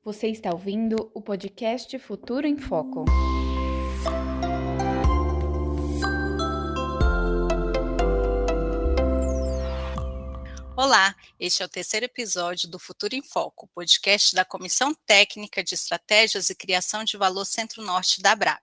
Você está ouvindo o podcast Futuro em Foco. Olá, este é o terceiro episódio do Futuro em Foco, podcast da Comissão Técnica de Estratégias e Criação de Valor Centro-Norte da ABRAP.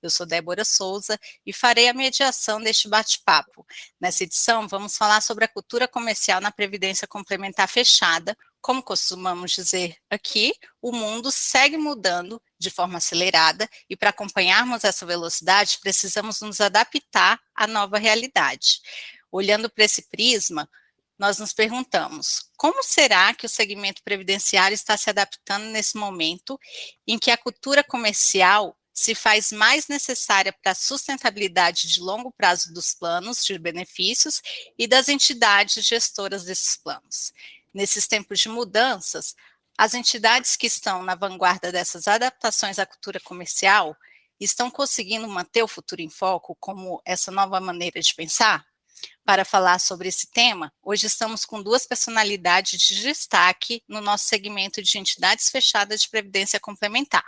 Eu sou Débora Souza e farei a mediação deste bate-papo. Nessa edição, vamos falar sobre a cultura comercial na Previdência Complementar Fechada. Como costumamos dizer aqui, o mundo segue mudando de forma acelerada e para acompanharmos essa velocidade, precisamos nos adaptar à nova realidade. Olhando para esse prisma, nós nos perguntamos, como será que o segmento previdenciário está se adaptando nesse momento em que a cultura comercial se faz mais necessária para a sustentabilidade de longo prazo dos planos de benefícios e das entidades gestoras desses planos? Nesses tempos de mudanças, as entidades que estão na vanguarda dessas adaptações à cultura comercial estão conseguindo manter o futuro em foco como essa nova maneira de pensar? Para falar sobre esse tema, hoje estamos com duas personalidades de destaque no nosso segmento de entidades fechadas de previdência complementar.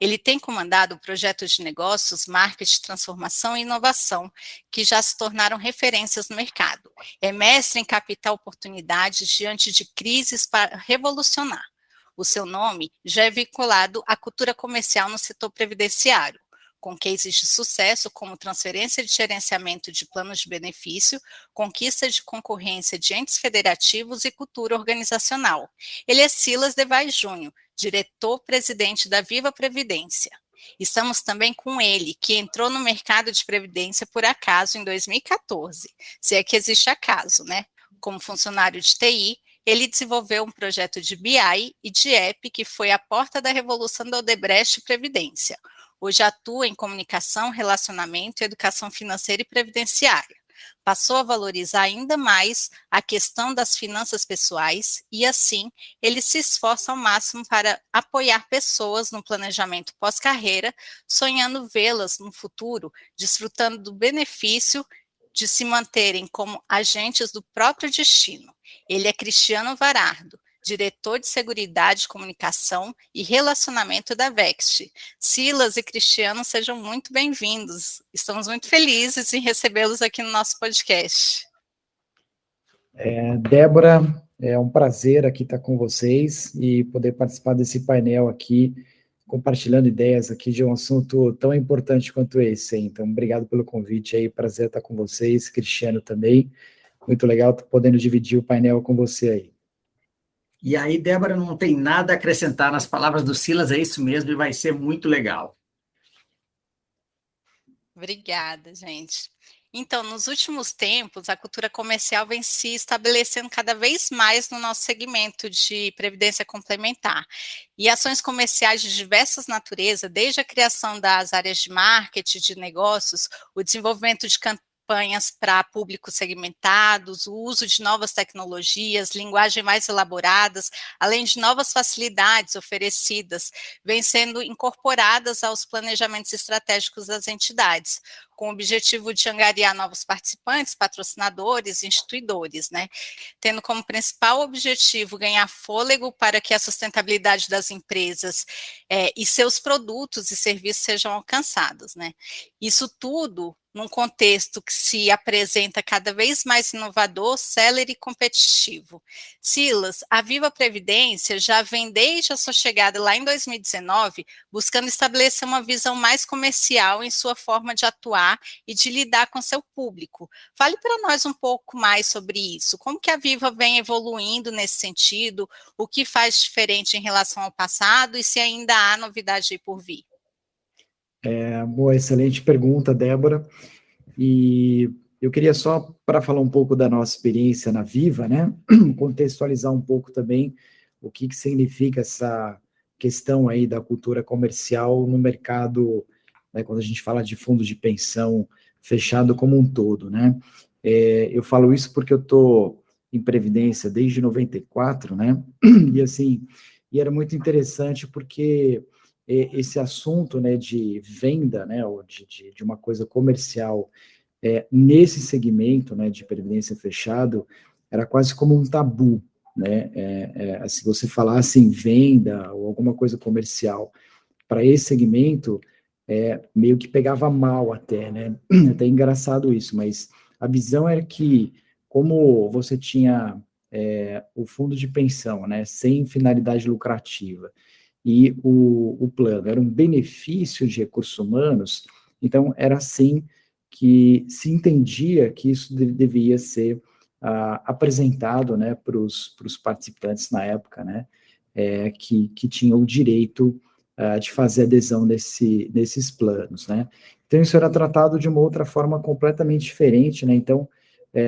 Ele tem comandado o projeto de negócios, marketing, transformação e inovação, que já se tornaram referências no mercado. É mestre em captar oportunidades diante de crises para revolucionar. O seu nome já é vinculado à cultura comercial no setor previdenciário, com cases de sucesso como transferência de gerenciamento de planos de benefício, conquista de concorrência de entes federativos e cultura organizacional. Ele é Silas Devay Júnior, diretor-presidente da Viva Previdência. Estamos também com ele, que entrou no mercado de previdência por acaso em 2014, se é que existe acaso, né? Como funcionário de TI, ele desenvolveu um projeto de BI e de app que foi a porta da revolução da Odebrecht Previdência. Hoje atua em comunicação, relacionamento, educação financeira e previdenciária. Passou a valorizar ainda mais a questão das finanças pessoais e, assim, ele se esforça ao máximo para apoiar pessoas no planejamento pós-carreira, sonhando vê-las no futuro, desfrutando do benefício de se manterem como agentes do próprio destino. Ele é Cristiano Varardo, diretor de Seguridade, Comunicação e Relacionamento da Vext. Silas e Cristiano, sejam muito bem-vindos. Estamos muito felizes em recebê-los aqui no nosso podcast. Débora, é um prazer aqui estar com vocês e poder participar desse painel aqui, compartilhando ideias aqui de um assunto tão importante quanto esse. Então, obrigado pelo convite aí, prazer estar com vocês, Cristiano também. Muito legal estar podendo dividir o painel com você aí. E aí, Débora, não tem nada a acrescentar nas palavras do Silas, é isso mesmo, e vai ser muito legal. Obrigada, gente. Então, nos últimos tempos, a cultura comercial vem se estabelecendo cada vez mais no nosso segmento de previdência complementar. E ações comerciais de diversas naturezas, desde a criação das áreas de marketing, de negócios, o desenvolvimento de campanhas para públicos segmentados, o uso de novas tecnologias, linguagem mais elaboradas, além de novas facilidades oferecidas, vêm sendo incorporadas aos planejamentos estratégicos das entidades, com o objetivo de angariar novos participantes, patrocinadores, instituidores, né? Tendo como principal objetivo ganhar fôlego para que a sustentabilidade das empresas e seus produtos e serviços sejam alcançados, né? Isso tudo num contexto que se apresenta cada vez mais inovador, célere e competitivo. Silas, a Viva Previdência já vem desde a sua chegada lá em 2019, buscando estabelecer uma visão mais comercial em sua forma de atuar e de lidar com seu público. Fale para nós um pouco mais sobre isso. Como que a Viva vem evoluindo nesse sentido? O que faz diferente em relação ao passado e se ainda há novidade aí por vir? Boa, excelente pergunta, Débora. E eu queria só, para falar um pouco da nossa experiência na Viva, né, contextualizar um pouco também o que significa essa questão aí da cultura comercial no mercado, né, quando a gente fala de fundo de pensão fechado como um todo, né. Eu falo isso porque eu estou em Previdência desde 94, né, e assim, e era muito interessante porque esse assunto, né, de venda, né, ou de uma coisa comercial nesse segmento, né, de previdência fechado, era quase como um tabu, né? Se você falasse em venda ou alguma coisa comercial para esse segmento, meio que pegava mal até, né? Até engraçado isso, mas a visão era que, como você tinha o fundo de pensão, né, sem finalidade lucrativa, e o plano era um benefício de recursos humanos, então era assim que se entendia que isso deveria ser apresentado, né, para os participantes na época, né, que tinham o direito de fazer adesão nesses planos, né. Então, isso era tratado de uma outra forma completamente diferente, né, então,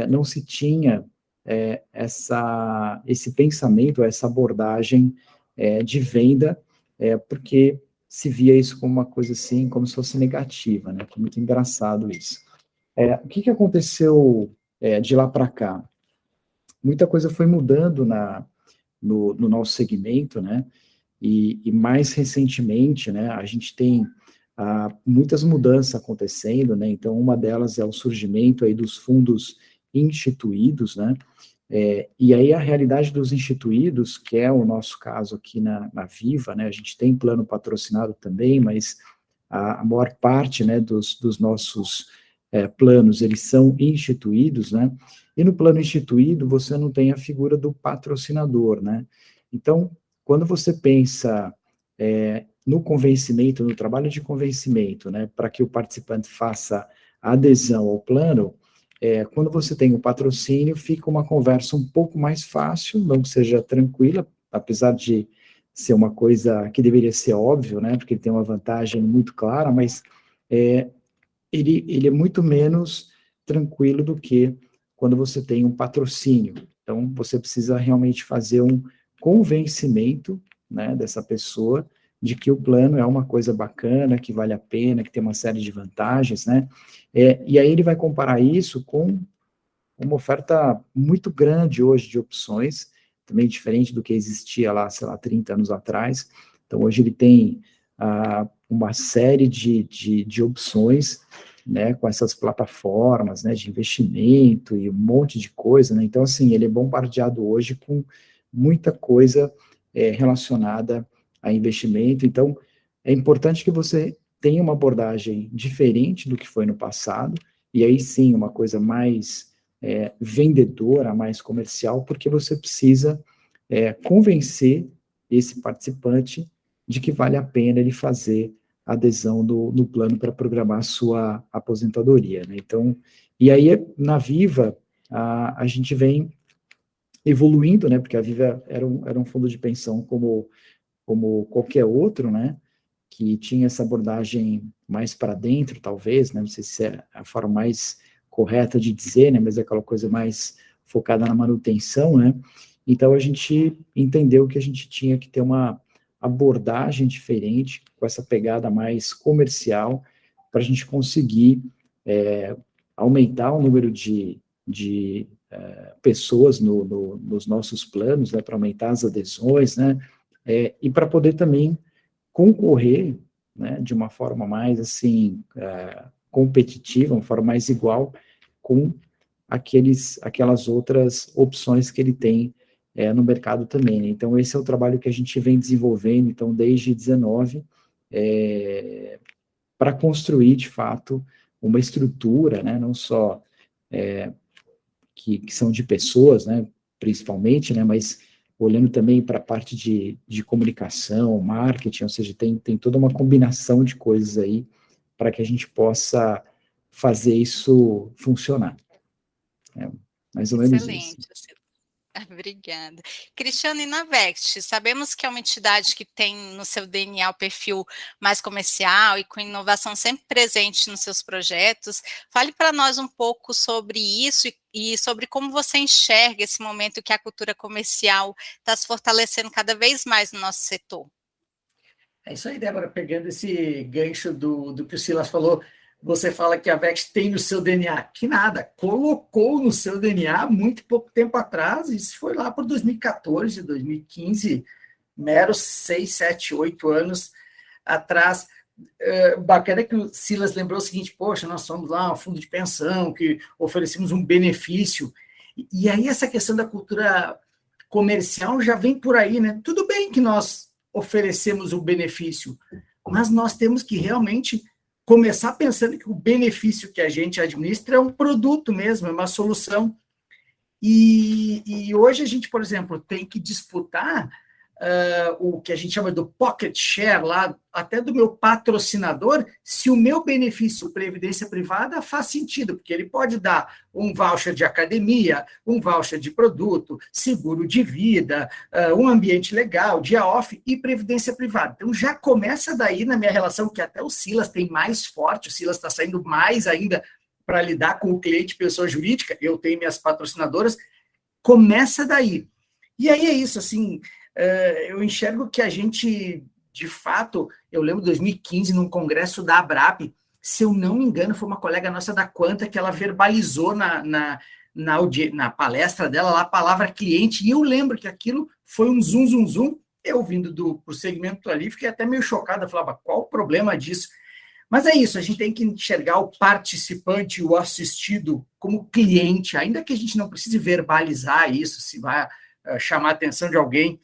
não se tinha esse pensamento, essa abordagem de venda, porque se via isso como uma coisa assim, como se fosse negativa, né, que é muito engraçado isso. O que aconteceu de lá para cá? Muita coisa foi mudando no nosso segmento, né, e mais recentemente, né, a gente tem muitas mudanças acontecendo, né, então uma delas é o surgimento aí dos fundos instituídos, né, e aí a realidade dos instituídos, que é o nosso caso aqui na Viva, né, a gente tem plano patrocinado também, mas a maior parte, né, dos nossos planos, eles são instituídos, né, e no plano instituído você não tem a figura do patrocinador, né, então, quando você pensa no convencimento, no trabalho de convencimento, né, para que o participante faça a adesão ao plano, quando você tem o patrocínio, fica uma conversa um pouco mais fácil, não que seja tranquila, apesar de ser uma coisa que deveria ser óbvio, né, porque ele tem uma vantagem muito clara, mas ele é muito menos tranquilo do que quando você tem um patrocínio. Então, você precisa realmente fazer um convencimento, né, dessa pessoa de que o plano é uma coisa bacana, que vale a pena, que tem uma série de vantagens, né, e aí ele vai comparar isso com uma oferta muito grande hoje de opções, também diferente do que existia lá, sei lá, 30 anos atrás. Então, hoje ele tem uma série de opções, né, com essas plataformas, né, de investimento e um monte de coisa, né, então, assim, ele é bombardeado hoje com muita coisa relacionada a investimento, então, é importante que você tenha uma abordagem diferente do que foi no passado, e aí sim, uma coisa mais vendedora, mais comercial, porque você precisa convencer esse participante de que vale a pena ele fazer adesão no plano para programar a sua aposentadoria, né? Então, e aí na Viva, a gente vem evoluindo, né? Porque a Viva era um fundo de pensão como qualquer outro, né? Que tinha essa abordagem mais para dentro, talvez, né? Não sei se é a forma mais correta de dizer, né? Mas é aquela coisa mais focada na manutenção, né? Então, a gente entendeu que a gente tinha que ter uma abordagem diferente, com essa pegada mais comercial, para a gente conseguir aumentar o número de pessoas nos nossos planos, né, para aumentar as adesões, né, e para poder também concorrer, né, de uma forma mais, assim, competitiva, uma forma mais igual com aquelas outras opções que ele tem no mercado também, né? Então, esse é o trabalho que a gente vem desenvolvendo, então, desde 19, para construir, de fato, uma estrutura, né, não só que são de pessoas, né, principalmente, né, mas olhando também para a parte de comunicação, marketing, ou seja, tem toda uma combinação de coisas aí para que a gente possa fazer isso funcionar. Mais ou menos isso. Excelente. Obrigada. Cristiane, na Vext, sabemos que é uma entidade que tem no seu DNA o perfil mais comercial e com inovação sempre presente nos seus projetos. Fale para nós um pouco sobre isso e sobre como você enxerga esse momento que a cultura comercial está se fortalecendo cada vez mais no nosso setor. É isso aí, Débora, pegando esse gancho do que o Silas falou, você fala que a Vext tem no seu DNA, que nada, colocou no seu DNA muito pouco tempo atrás, isso foi lá por 2014, 2015, meros 6, 7, 8 anos atrás. Bacana que o Silas lembrou o seguinte, poxa, nós somos lá um fundo de pensão, que oferecemos um benefício, e aí essa questão da cultura comercial já vem por aí, né? Tudo bem que nós oferecemos o benefício, mas nós temos que realmente começar pensando que o benefício que a gente administra é um produto mesmo, é uma solução. E hoje a gente, por exemplo, tem que disputar o que a gente chama do pocket share, lá, até do meu patrocinador, se o meu benefício previdência privada faz sentido, porque ele pode dar um voucher de academia, um voucher de produto, seguro de vida, um ambiente legal, dia off e previdência privada. Então já começa daí na minha relação, que até o Silas tem mais forte, o Silas está saindo mais ainda para lidar com o cliente pessoa jurídica, eu tenho minhas patrocinadoras, começa daí. E aí é isso, assim, eu enxergo que a gente, de fato, eu lembro de 2015, num congresso da ABRAP, se eu não me engano, foi uma colega nossa da Quanta que ela verbalizou na palestra dela lá a palavra cliente, e eu lembro que aquilo foi um zoom, zoom, zoom, eu vindo pro segmento ali, fiquei até meio chocada, falava, qual o problema disso? Mas é isso, a gente tem que enxergar o participante, o assistido, como cliente, ainda que a gente não precise verbalizar isso, se vai chamar a atenção de alguém,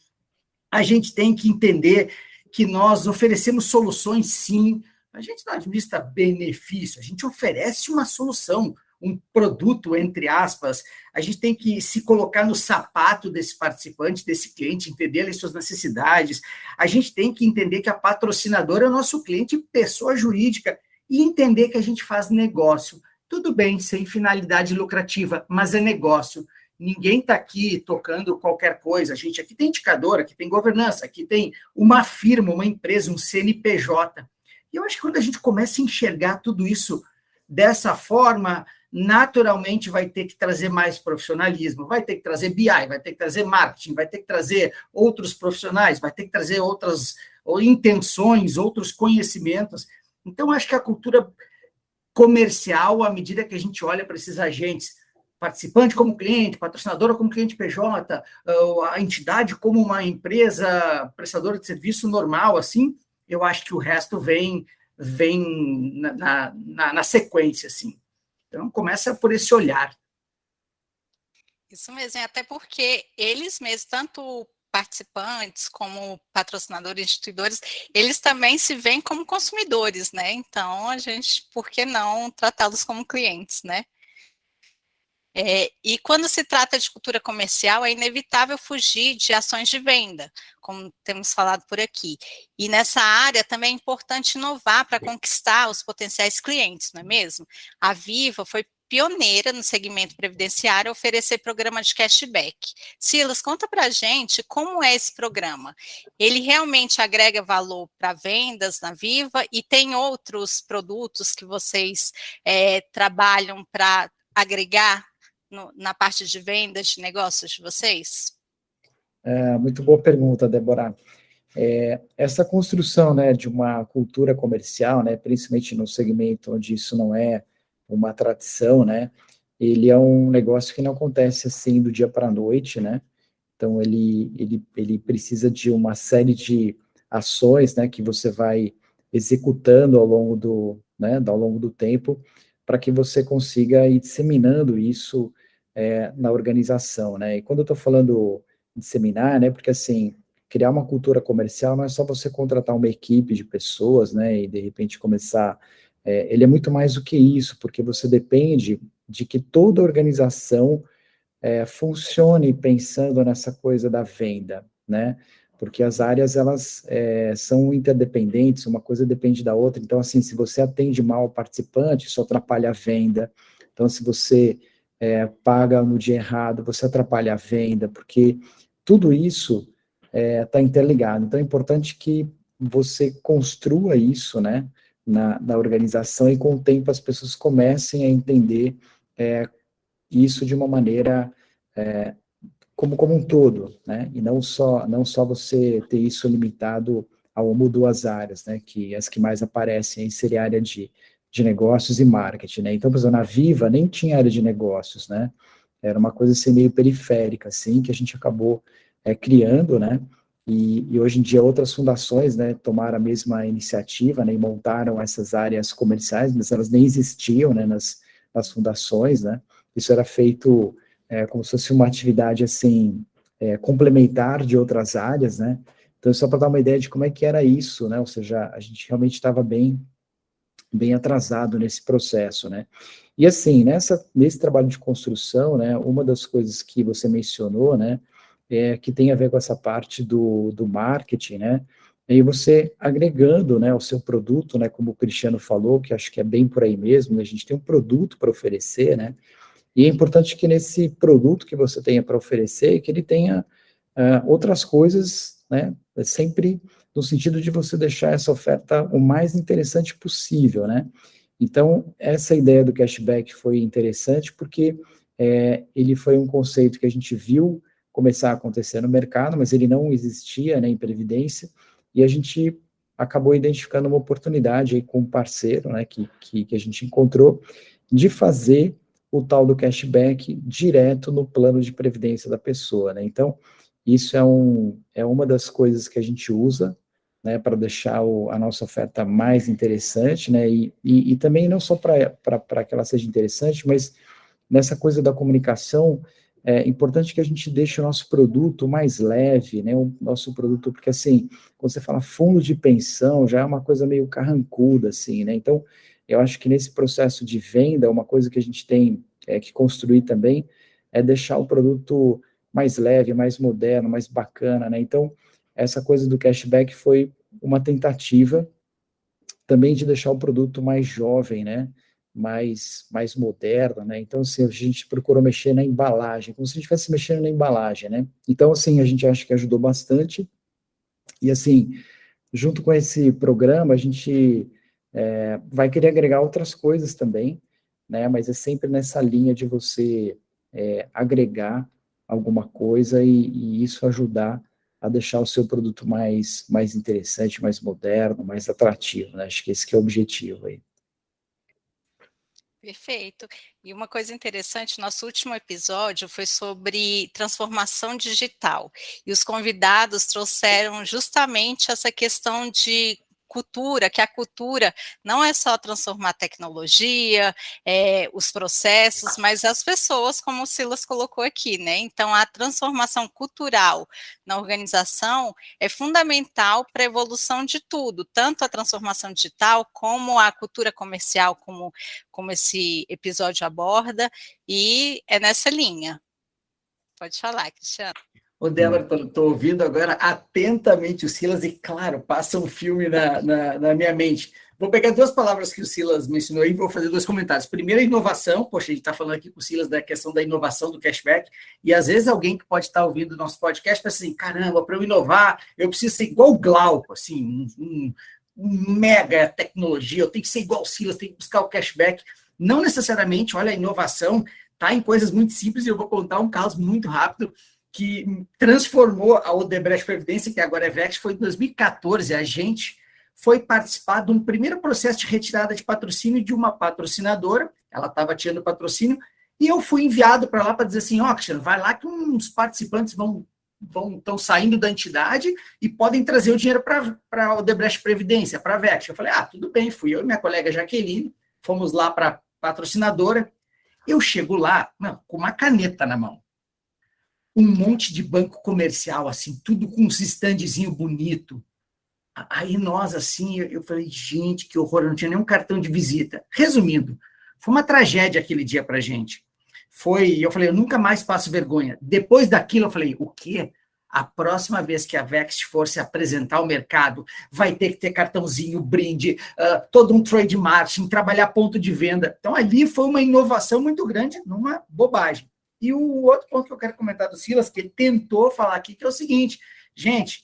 a gente tem que entender que nós oferecemos soluções, sim, a gente não administra benefício, a gente oferece uma solução, um produto, entre aspas, a gente tem que se colocar no sapato desse participante, desse cliente, entender as suas necessidades, a gente tem que entender que a patrocinadora é o nosso cliente, pessoa jurídica, e entender que a gente faz negócio. Tudo bem, sem finalidade lucrativa, mas é negócio. Ninguém está aqui tocando qualquer coisa, a gente aqui tem indicador, aqui tem governança, aqui tem uma firma, uma empresa, um CNPJ. E eu acho que quando a gente começa a enxergar tudo isso dessa forma, naturalmente vai ter que trazer mais profissionalismo, vai ter que trazer BI, vai ter que trazer marketing, vai ter que trazer outros profissionais, vai ter que trazer outras intenções, outros conhecimentos. Então, acho que a cultura comercial, à medida que a gente olha para esses agentes, participante como cliente, patrocinadora como cliente PJ, a entidade como uma empresa prestadora de serviço normal, assim, eu acho que o resto vem na sequência, assim. Então, começa por esse olhar. Isso mesmo, até porque eles mesmos, tanto participantes como patrocinadores, instituidores, eles também se veem como consumidores, né? Então, a gente, por que não tratá-los como clientes, né? E quando se trata de cultura comercial, é inevitável fugir de ações de venda, como temos falado por aqui. E nessa área também é importante inovar para conquistar os potenciais clientes, não é mesmo? A Viva foi pioneira no segmento previdenciário a oferecer programa de cashback. Silas, conta para a gente como é esse programa. Ele realmente agrega valor para vendas na Viva e tem outros produtos que vocês trabalham para agregar na parte de vendas de negócios de vocês? Muito boa pergunta, Débora. Essa construção, né, de uma cultura comercial, né, principalmente no segmento onde isso não é uma tradição, né, ele é um negócio que não acontece assim do dia para a noite, né, então ele precisa de uma série de ações, né, que você vai executando ao longo do tempo, para que você consiga ir disseminando isso na organização, né? E quando eu estou falando disseminar, né? Porque assim, criar uma cultura comercial não é só você contratar uma equipe de pessoas, né? E de repente começar. Ele é muito mais do que isso, porque você depende de que toda organização funcione pensando nessa coisa da venda, né? Porque as áreas, elas são interdependentes, uma coisa depende da outra. Então, assim, se você atende mal o participante, isso atrapalha a venda. Então, se você paga no dia errado, você atrapalha a venda, porque tudo isso está interligado. Então, é importante que você construa isso, né, na organização, e com o tempo as pessoas comecem a entender isso de uma maneira como um todo, né, e não só você ter isso limitado a uma ou duas áreas, né, que as que mais aparecem aí seria a área de negócios e marketing, né? Então, por exemplo, na Viva nem tinha área de negócios, né? Era uma coisa assim meio periférica, assim, que a gente acabou criando, né? E hoje em dia outras fundações, né, tomaram a mesma iniciativa, né, e montaram essas áreas comerciais, mas elas nem existiam, né, nas fundações, né? Isso era feito como se fosse uma atividade, assim, complementar de outras áreas, né? Então, só para dar uma ideia de como é que era isso, né? Ou seja, a gente realmente estava bem atrasado nesse processo, né? E assim, nesse trabalho de construção, né, uma das coisas que você mencionou, né, que tem a ver com essa parte do marketing, né, e você agregando, né, o seu produto, né, como o Cristiano falou, que acho que é bem por aí mesmo, né, a gente tem um produto para oferecer, né, e é importante que nesse produto que você tenha para oferecer, que ele tenha outras coisas, né, sempre no sentido de você deixar essa oferta o mais interessante possível, né? Então, essa ideia do cashback foi interessante porque ele foi um conceito que a gente viu começar a acontecer no mercado, mas ele não existia, né, em Previdência, e a gente acabou identificando uma oportunidade aí com um parceiro, né, que a gente encontrou, de fazer o tal do cashback direto no plano de previdência da pessoa, né? Então, isso é uma das coisas que a gente usa, né, para deixar a nossa oferta mais interessante, né, e também não só para que ela seja interessante, mas nessa coisa da comunicação, é importante que a gente deixe o nosso produto mais leve, né, o nosso produto, porque assim, quando você fala fundo de pensão, já é uma coisa meio carrancuda, assim, né, então, eu acho que nesse processo de venda, uma coisa que a gente tem que construir também é deixar o produto mais leve, mais moderno, mais bacana, né, então, essa coisa do cashback foi uma tentativa também de deixar o produto mais jovem, né? Mais moderno, né? Então, assim, a gente procurou mexer na embalagem, como se a gente estivesse mexendo na embalagem, né? Então, assim, a gente acha que ajudou bastante. E, assim, junto com esse programa, a gente vai querer agregar outras coisas também, né? Mas é sempre nessa linha de você agregar alguma coisa e isso ajudar a deixar o seu produto mais interessante, mais moderno, mais atrativo, né? Acho que esse que é o objetivo aí. Perfeito. E uma coisa interessante, nosso último episódio foi sobre transformação digital. E os convidados trouxeram justamente essa questão de cultura, que a cultura não é só transformar a tecnologia, os processos, mas as pessoas, como o Silas colocou aqui, né? Então, a transformação cultural na organização é fundamental para a evolução de tudo, tanto a transformação digital como a cultura comercial, como esse episódio aborda, e é nessa linha. Pode falar, Cristiano. Ô, Débora, estou ouvindo agora atentamente o Silas e, claro, passa um filme na minha mente. Vou pegar duas palavras que o Silas mencionou e vou fazer dois comentários. Primeiro, a inovação. Poxa, a gente está falando aqui com o Silas da questão da inovação do cashback, e às vezes alguém que pode estar ouvindo o nosso podcast pensa assim, caramba, para eu inovar, eu preciso ser igual o Glauco, assim, um mega tecnologia, eu tenho que ser igual o Silas, tenho que buscar o cashback. Não necessariamente, olha, a inovação está em coisas muito simples, e eu vou contar um caso muito rápido que transformou a Odebrecht Previdência, que agora é Vext, foi em 2014. A gente foi participar de um primeiro processo de retirada de patrocínio de uma patrocinadora, ela estava tirando patrocínio, e eu fui enviado para lá para dizer assim, Cristiano, vai lá que uns participantes estão saindo da entidade e podem trazer o dinheiro para a Odebrecht Previdência, para a Vext. Eu falei, tudo bem, fui eu e minha colega Jaqueline, fomos lá para a patrocinadora, eu chego lá, com uma caneta na mão, um monte de banco comercial, assim, tudo com uns standzinho bonito. Aí nós, assim, eu falei, gente, que horror, eu não tinha nenhum cartão de visita. Resumindo, foi uma tragédia aquele dia pra gente. Eu falei, eu nunca mais passo vergonha. Depois daquilo, eu falei, o quê? A próxima vez que a Vext for se apresentar ao mercado, vai ter que ter cartãozinho, brinde, todo um trade marketing, trabalhar ponto de venda. Então, ali foi uma inovação muito grande, numa bobagem. E o outro ponto que eu quero comentar do Silas, que ele tentou falar aqui, que é o seguinte, gente,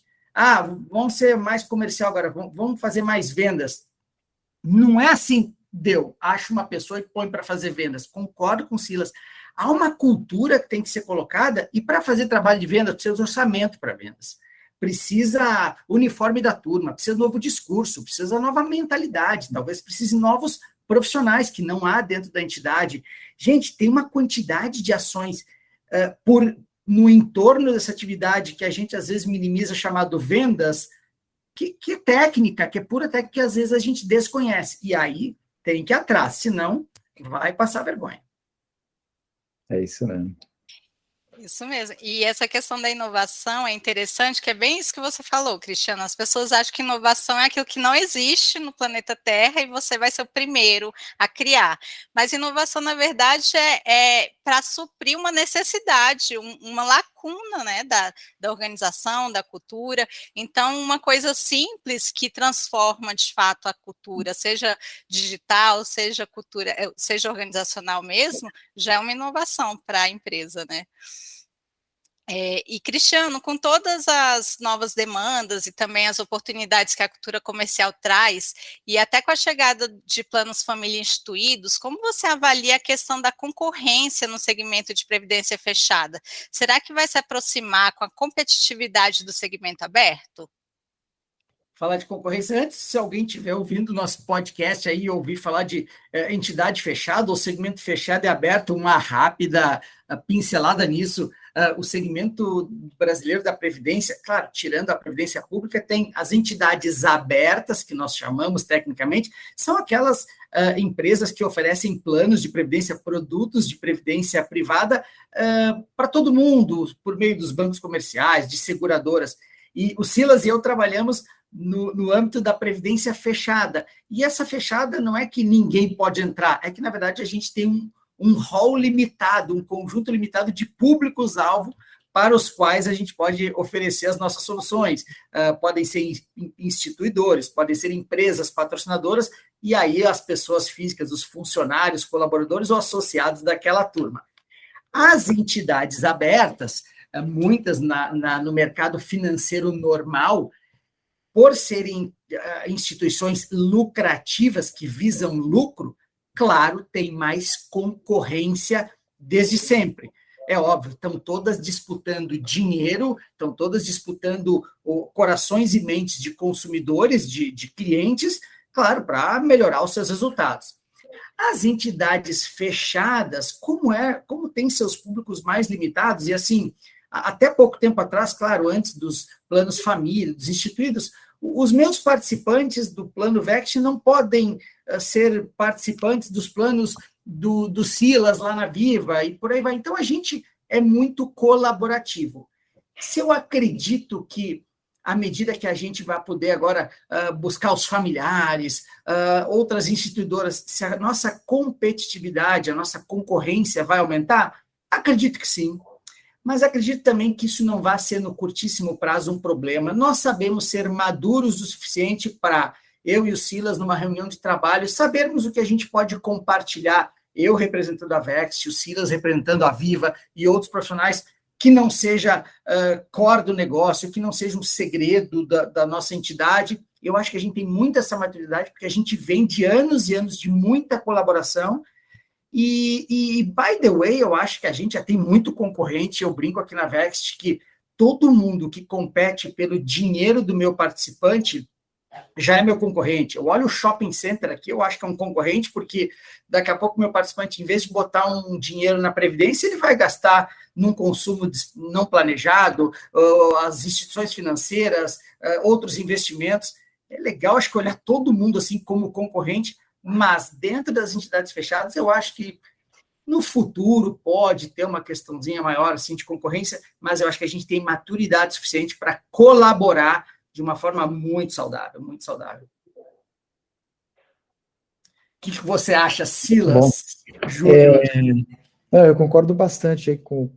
vamos ser mais comercial agora, vamos fazer mais vendas. Não é assim, acha uma pessoa e põe para fazer vendas. Concordo com o Silas. Há uma cultura que tem que ser colocada, e para fazer trabalho de venda, precisa de orçamento para vendas. Precisa uniforme da turma, precisa novo discurso, precisa nova mentalidade, talvez precise novos profissionais que não há dentro da entidade. Gente, tem uma quantidade de ações no entorno dessa atividade que a gente às vezes minimiza, chamado vendas, que é técnica, que é pura técnica, que às vezes a gente desconhece. E aí tem que ir atrás, senão vai passar vergonha. É isso mesmo. Isso mesmo. E essa questão da inovação é interessante, que é bem isso que você falou, Cristiano. As pessoas acham que inovação é aquilo que não existe no planeta Terra e você vai ser o primeiro a criar. Mas inovação, na verdade, é para suprir uma necessidade, uma lacuna, né, da organização, da cultura. Então, uma coisa simples que transforma, de fato, a cultura, seja digital, seja cultura, seja organizacional mesmo, já é uma inovação para a empresa, né? E, Cristiano, com todas as novas demandas e também as oportunidades que a cultura comercial traz, e até com a chegada de planos família instituídos, como você avalia a questão da concorrência no segmento de previdência fechada? Será que vai se aproximar com a competitividade do segmento aberto? Falar de concorrência, antes, se alguém estiver ouvindo nosso podcast aí e ouvir falar de entidade fechada ou segmento fechado e aberto, uma rápida pincelada nisso. O segmento brasileiro da Previdência, claro, tirando a Previdência Pública, tem as entidades abertas, que nós chamamos tecnicamente, são aquelas empresas que oferecem planos de previdência, produtos de previdência privada para todo mundo, por meio dos bancos comerciais, de seguradoras. E o Silas e eu trabalhamos no âmbito da previdência fechada. E essa fechada não é que ninguém pode entrar, é que, na verdade, a gente tem um rol limitado, um conjunto limitado de públicos-alvo para os quais a gente pode oferecer as nossas soluções. Podem ser instituidores, podem ser empresas patrocinadoras, e aí as pessoas físicas, os funcionários, colaboradores ou associados daquela turma. As entidades abertas, muitas no mercado financeiro normal, por serem instituições lucrativas que visam lucro, claro, tem mais concorrência desde sempre. É óbvio, estão todas disputando dinheiro, estão todas disputando corações e mentes de consumidores, de clientes, claro, para melhorar os seus resultados. As entidades fechadas, como tem seus públicos mais limitados, e assim, até pouco tempo atrás, claro, antes dos planos família, dos instituídos, os meus participantes do plano VEXT não podem ser participantes dos planos do Silas lá na Viva e por aí vai. Então, a gente é muito colaborativo. Se eu acredito que, à medida que a gente vai poder agora buscar os familiares, outras instituidoras, se a nossa competitividade, a nossa concorrência vai aumentar, acredito que sim. Mas acredito também que isso não vai ser no curtíssimo prazo um problema. Nós sabemos ser maduros o suficiente para, eu e o Silas, numa reunião de trabalho, sabermos o que a gente pode compartilhar, eu representando a Vext, o Silas representando a Viva e outros profissionais, que não seja core do negócio, que não seja um segredo da nossa entidade. Eu acho que a gente tem muita essa maturidade, porque a gente vem de anos e anos de muita colaboração. E, by the way, eu acho que a gente já tem muito concorrente. Eu brinco aqui na Vext que todo mundo que compete pelo dinheiro do meu participante já é meu concorrente. Eu olho o shopping center aqui, eu acho que é um concorrente, porque daqui a pouco meu participante, em vez de botar um dinheiro na Previdência, ele vai gastar num consumo não planejado, as instituições financeiras, outros investimentos. É legal, acho que olhar todo mundo assim como concorrente, mas dentro das entidades fechadas, eu acho que no futuro pode ter uma questãozinha maior assim, de concorrência, mas eu acho que a gente tem maturidade suficiente para colaborar de uma forma muito saudável, muito saudável. O que você acha, Silas? Júnior? Eu concordo bastante aí com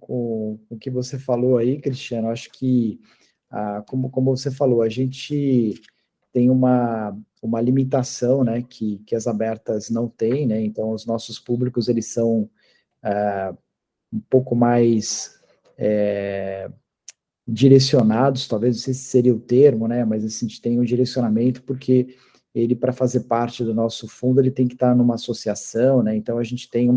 o que você falou aí, Cristiano. Acho que, como você falou, a gente tem uma limitação, né, que as abertas não têm, né? Então, os nossos públicos, eles são um pouco mais direcionados, talvez, não sei se seria o termo, né, mas assim, a gente tem um direcionamento, porque ele, para fazer parte do nosso fundo, ele tem que estar numa associação, né? Então, a gente tem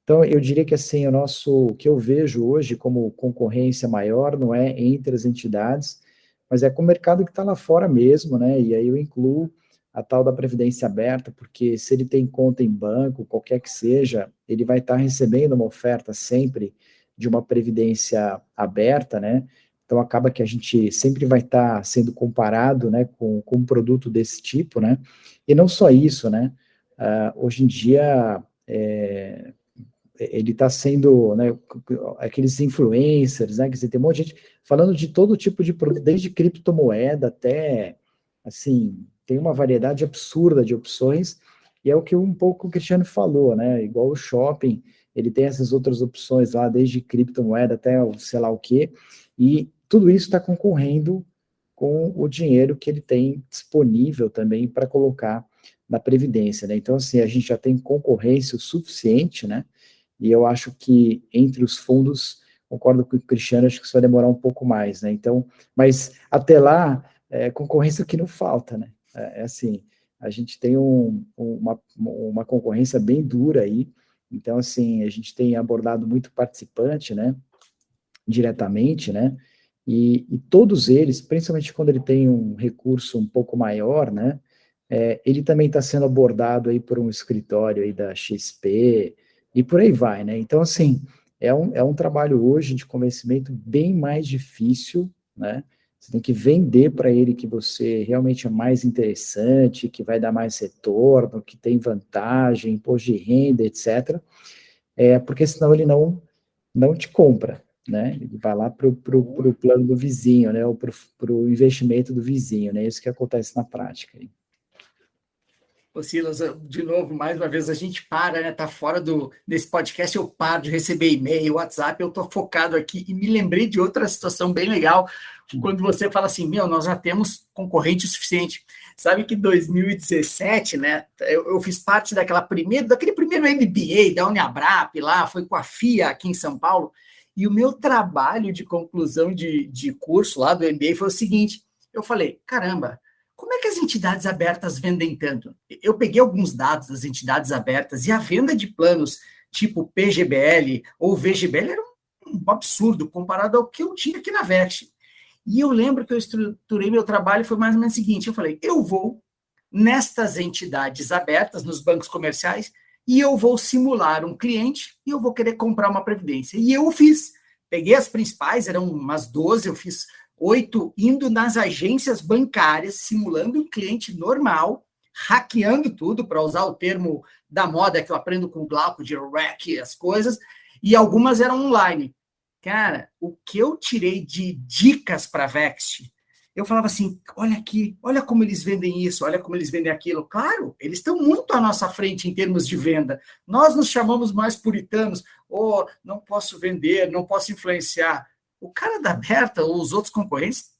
então, eu diria que assim, o que eu vejo hoje como concorrência maior não é entre as entidades, mas é com o mercado que está lá fora mesmo, né? E aí eu incluo a tal da previdência aberta, porque se ele tem conta em banco, qualquer que seja, ele vai estar recebendo uma oferta sempre de uma previdência aberta, né? Então acaba que a gente sempre vai estar sendo comparado, né, com um produto desse tipo, né? E não só isso, né? Hoje em dia ele está sendo, né, aqueles influencers, né, que você tem um monte de gente falando de todo tipo de produto, desde criptomoeda até, assim, tem uma variedade absurda de opções, e é o que um pouco o Cristiano falou, né, igual o shopping, ele tem essas outras opções lá, desde criptomoeda até o sei lá o quê, e tudo isso está concorrendo com o dinheiro que ele tem disponível também para colocar na Previdência, né? Então, assim, a gente já tem concorrência o suficiente, né? E eu acho que entre os fundos, concordo com o Cristiano, acho que isso vai demorar um pouco mais, né? Então, mas até lá, concorrência que não falta, né? Assim, a gente tem uma concorrência bem dura aí, então, assim, a gente tem abordado muito participante, né? Diretamente, né? E todos eles, principalmente quando ele tem um recurso um pouco maior, né? Ele também está sendo abordado aí por um escritório aí da XP e por aí vai, né? Então, assim, é um trabalho hoje de convencimento bem mais difícil, né? Você tem que vender para ele que você realmente é mais interessante, que vai dar mais retorno, que tem vantagem, imposto de renda, etc. Porque senão ele não te compra, né? Ele vai lá para o plano do vizinho, né? Ou para o investimento do vizinho, né? Isso que acontece na prática. Ô Silas, de novo, mais uma vez, a gente para, né? Tá fora desse podcast, eu paro de receber e-mail, WhatsApp, eu tô focado aqui e me lembrei de outra situação bem legal, quando você fala assim, nós já temos concorrente o suficiente. Sabe que em 2017, né, eu fiz parte daquele primeiro MBA da Uniabrap lá, foi com a FIA aqui em São Paulo, e o meu trabalho de conclusão de curso lá do MBA foi o seguinte, eu falei, caramba, como é que as entidades abertas vendem tanto? Eu peguei alguns dados das entidades abertas e a venda de planos tipo PGBL ou VGBL era um absurdo comparado ao que eu tinha aqui na Vext. E eu lembro que eu estruturei meu trabalho e foi mais ou menos o seguinte, eu falei, eu vou nestas entidades abertas, nos bancos comerciais, e eu vou simular um cliente e eu vou querer comprar uma previdência. E eu fiz. Peguei as principais, eram umas 12, eu fiz 8 indo nas agências bancárias, simulando um cliente normal, hackeando tudo, para usar o termo da moda que eu aprendo com o Glauco, de rack, as coisas, e algumas eram online. Cara, o que eu tirei de dicas para a Vext, eu falava assim, olha aqui, olha como eles vendem isso, olha como eles vendem aquilo. Claro, eles estão muito à nossa frente em termos de venda. Nós nos chamamos mais puritanos, não posso vender, não posso influenciar. O cara da Berta ou os outros concorrentes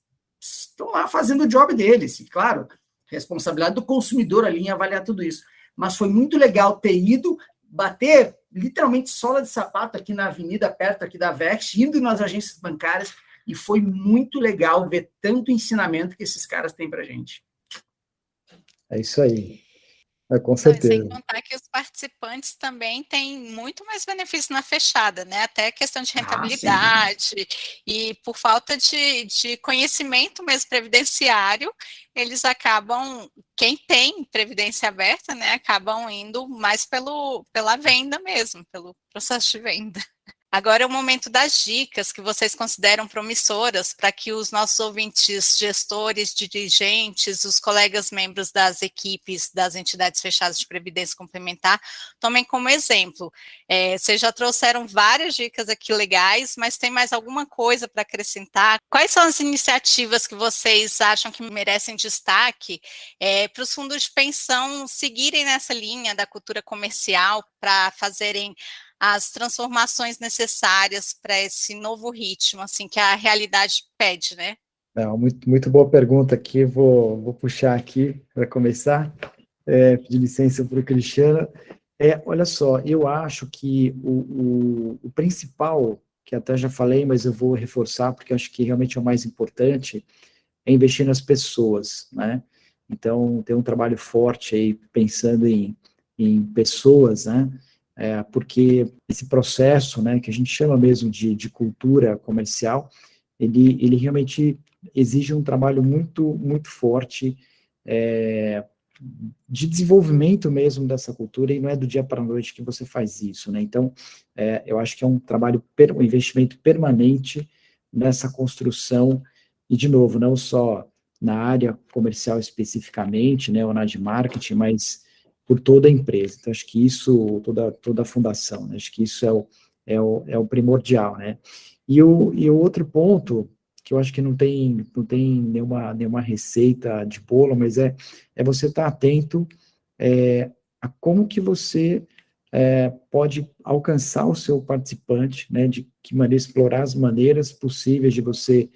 estão lá fazendo o job deles. E, claro, responsabilidade do consumidor ali em avaliar tudo isso. Mas foi muito legal ter ido bater literalmente sola de sapato aqui na avenida, perto aqui da Vext, indo nas agências bancárias, e foi muito legal ver tanto ensinamento que esses caras têm para a gente. É isso aí. Com Sem certeza. contar que os participantes também têm muito mais benefício na fechada, né? Até questão de rentabilidade e por falta de conhecimento mesmo previdenciário, eles acabam, quem tem previdência aberta, né, acabam indo mais pela venda mesmo, pelo processo de venda. Agora é o momento das dicas que vocês consideram promissoras para que os nossos ouvintes, gestores, dirigentes, os colegas membros das equipes das entidades fechadas de previdência complementar tomem como exemplo. Vocês já trouxeram várias dicas aqui legais, mas tem mais alguma coisa para acrescentar? Quais são as iniciativas que vocês acham que merecem destaque para os fundos de pensão seguirem nessa linha da cultura comercial para fazerem as transformações necessárias para esse novo ritmo, assim, que a realidade pede, né? Muito, muito boa pergunta aqui, vou puxar aqui para começar, pedir licença para o Cristiano. Olha só, eu acho que o principal, que até já falei, mas eu vou reforçar, porque acho que realmente é o mais importante, é investir nas pessoas, né? Então, tem um trabalho forte aí, pensando em pessoas, né? Porque esse processo, né, que a gente chama mesmo de cultura comercial, ele realmente exige um trabalho muito, muito forte de desenvolvimento mesmo dessa cultura, e não é do dia para a noite que você faz isso, né? Então, eu acho que é um trabalho, um investimento permanente nessa construção, e de novo, não só na área comercial especificamente, né, ou na de marketing, mas por toda a empresa. Então, acho que isso, toda a fundação, né? Acho que isso é o primordial, né? E o outro ponto, que eu acho que não tem nenhuma receita de bolo, mas é você estar atento a como que você pode alcançar o seu participante, né, de que maneira explorar as maneiras possíveis de você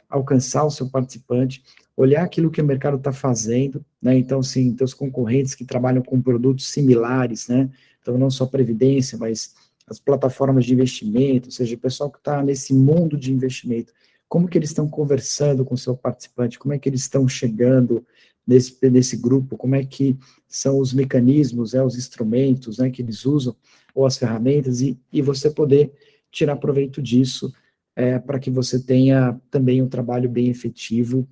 alcançar o seu participante, olhar aquilo que o mercado está fazendo, né, então, sim, teus concorrentes que trabalham com produtos similares, né, então não só previdência, mas as plataformas de investimento, ou seja, o pessoal que está nesse mundo de investimento, como que eles estão conversando com o seu participante, como é que eles estão chegando nesse grupo, como é que são os mecanismos, os instrumentos, né, que eles usam, ou as ferramentas, e você poder tirar proveito disso, para que você tenha também um trabalho bem efetivo,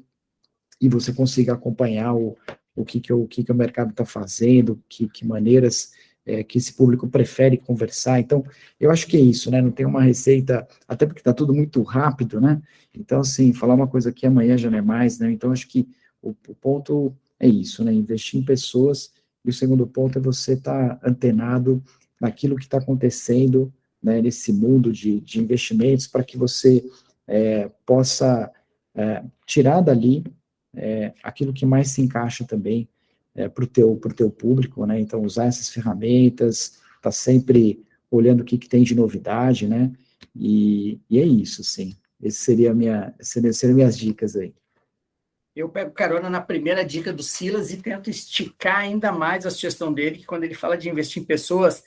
e você consiga acompanhar o que o mercado está fazendo, que maneiras que esse público prefere conversar. Então, eu acho que é isso, né? Não tem uma receita, até porque está tudo muito rápido, né? Então, assim, falar uma coisa aqui amanhã já não é mais, né? Então, acho que o ponto é isso, né? Investir em pessoas, e o segundo ponto é você estar antenado naquilo que está acontecendo, né, nesse mundo de investimentos, para que você possa tirar dali aquilo que mais se encaixa também para o teu público, né? Então, usar essas ferramentas, tá sempre olhando o que tem de novidade, né? E é isso, sim. Seriam minhas dicas aí. Eu pego carona na primeira dica do Silas e tento esticar ainda mais a sugestão dele, que quando ele fala de investir em pessoas,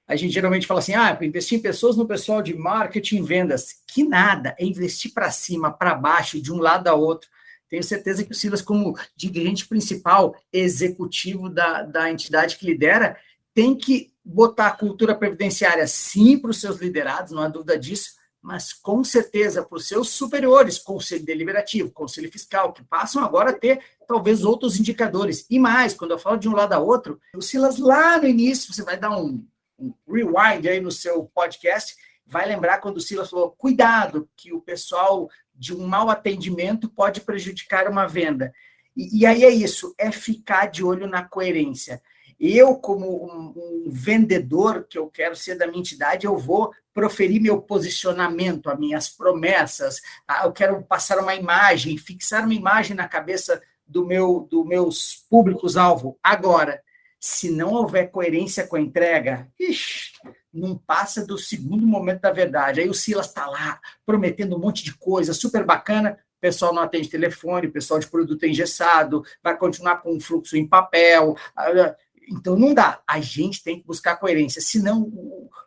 a gente geralmente fala assim, investir em pessoas no pessoal de marketing e vendas. Que nada, é investir para cima, para baixo, de um lado a outro. Tenho certeza que o Silas, como dirigente principal, executivo da entidade que lidera, tem que botar a cultura previdenciária, sim, para os seus liderados, não há dúvida disso, mas com certeza para os seus superiores, conselho deliberativo, conselho fiscal, que passam agora a ter talvez outros indicadores. E mais, quando eu falo de um lado a outro, o Silas, lá no início, você vai dar um rewind aí no seu podcast, vai lembrar quando o Silas falou, cuidado, que o pessoal de um mau atendimento pode prejudicar uma venda. E aí é isso, é ficar de olho na coerência. Eu, como um vendedor que eu quero ser da minha entidade, eu vou proferir meu posicionamento, as minhas promessas, eu quero passar uma imagem, fixar uma imagem na cabeça dos meus públicos-alvo. Agora, se não houver coerência com a entrega, não passa do segundo momento da verdade. Aí o Silas está lá, prometendo um monte de coisa, super bacana, o pessoal não atende telefone, o pessoal de produto é engessado, vai continuar com um fluxo em papel. Então, não dá. A gente tem que buscar coerência. Senão,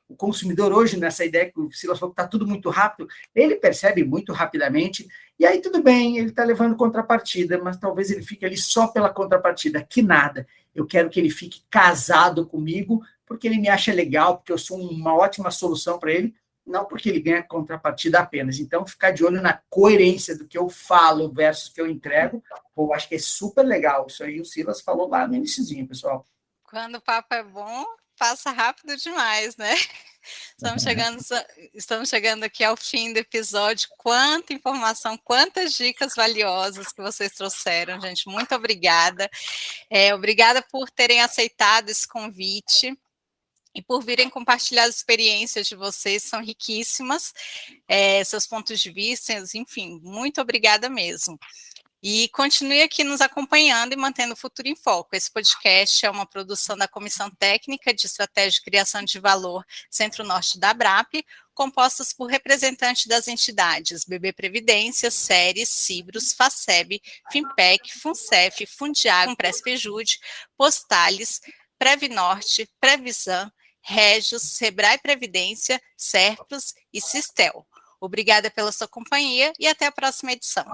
o consumidor hoje, nessa ideia que o Silas falou que está tudo muito rápido, ele percebe muito rapidamente, e aí tudo bem, ele está levando contrapartida, mas talvez ele fique ali só pela contrapartida, que nada. Eu quero que ele fique casado comigo, porque ele me acha legal, porque eu sou uma ótima solução para ele, não porque ele ganha contrapartida apenas. Então, ficar de olho na coerência do que eu falo versus o que eu entrego, eu acho que é super legal. Isso aí o Silas falou lá no iniciozinho, pessoal. Quando o papo é bom, passa rápido demais, né? Estamos chegando aqui ao fim do episódio. Quanta informação, quantas dicas valiosas que vocês trouxeram, gente. Muito obrigada. Obrigada por terem aceitado esse convite e por virem compartilhar as experiências de vocês, são riquíssimas, seus pontos de vista, enfim, muito obrigada mesmo. E continue aqui nos acompanhando e mantendo o Futuro em Foco. Esse podcast é uma produção da Comissão Técnica de Estratégia de Criação de Valor Centro-Norte da ABRAP, compostas por representantes das entidades BB Previdência, Ceres, Cibros, Faceb, Fimpec, Funcef, Fundiago, Prespejude, Postales, Previnorte, Previsan, Regios, Sebrae Previdência, Serpros e Sistel. Obrigada pela sua companhia e até a próxima edição.